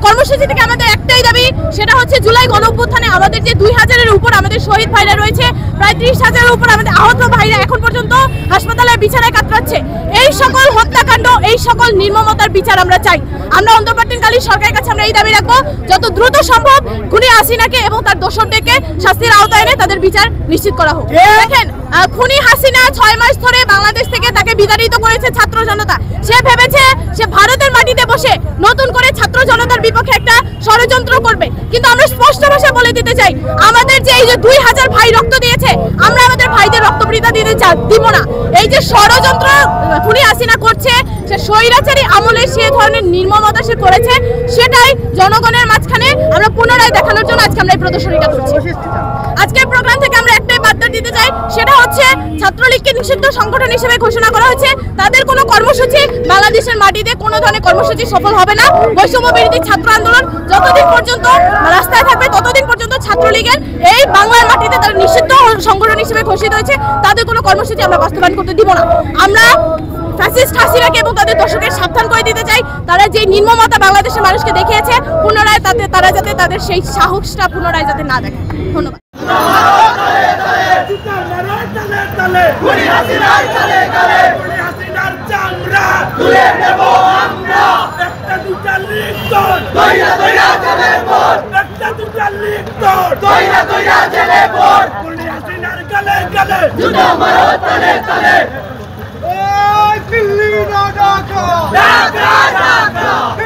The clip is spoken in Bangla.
কর্মসূচি থেকে আমাদের একটাই দাবি, সেটা হচ্ছে জুলাই গণঅভ্যুত্থানে আমাদের যে 2000-এর উপর আমাদের শহীদ ভাইরা রয়েছে, প্রায় 30,000-এর উপর আমাদের আহত ভাইরা এখন পর্যন্ত হাসপাতালের বিছানায় কাতরাচ্ছে। এই সকল হত্যাকাণ্ড, এই সকল নির্মমতার বিচার আমরা চাই। আমরা অন্তর্বর্তীকালীন সরকারের কাছে আমরা এই দাবি রাখবো, যত দ্রুত সম্ভব খুনি হাসিনাকে এবং তার দোষরদেরকে শাস্তির আওতায় এনে তাদের বিচার নিশ্চিত করা হোক। দেখেন, খুনি হাসিনা 6 মাস ধরে বাংলাদেশ থেকে তাকে বিতাড়িত করেছে ছাত্র জনতা। সে ভেবেছে সে ভারতের মাটিতে বসে নতুন করে ছাত্র জনতার বিপক্ষে একটা ষড়যন্ত্র করবে, কিন্তু আমরা স্পষ্ট ভাষায় বলে দিতে চাই, আমাদের যে এই যে 2000 ভাই রক্ত দিয়েছে, আমরা আমাদের ভাইদের রক্তবৃতা দিতে দিব না। এই যে ষড়যন্ত্র খুনি হাসিনা করছে, সে স্বৈরাচারী আমলে সে ধরনের নির্মমতা সে করেছে, সেটাই জনগণের মাঝখানে আমরা পুনরায় দেখানোর জন্য আজকে আমরা এই প্রদর্শনীটা করছি। আজকের প্রোগ্রাম থেকে আমরা একটাই বার্তা দিতে চাই, সেটা হচ্ছে ছাত্রলীগকে নিষিদ্ধ সংগঠন হিসেবে ঘোষণা করা হয়েছে। তাদের কোনো কর্মসূচি বাংলাদেশের মাটিতে কোনো ধরনের কর্মসূচি সফল হবে না। বৈষম্য বিরোধী ছাত্র আন্দোলন যতদিন পর্যন্ত রাস্তায় থাকবে, ততদিন পর্যন্ত ছাত্রলীগের এই বাংলার মাটিতে তারা নিষিদ্ধ সংগঠন হিসেবে ঘোষিত হয়েছে, তাদের কোনো কর্মসূচি আমরা বাস্তবায়ন করতে দিব না। আমরা ফ্যাসিস্ট হাসিনাকে এবং তাদের দর্শকের সাবধান করে দিতে চাই, তারা যে নির্মমতা বাংলাদেশের মানুষকে দেখিয়েছে, পুনরায় তারা যাতে তাদের সেই সাহসটা পুনরায় যাতে না দেখে। ধন্যবাদ। Oi, Filina Daca! Daca!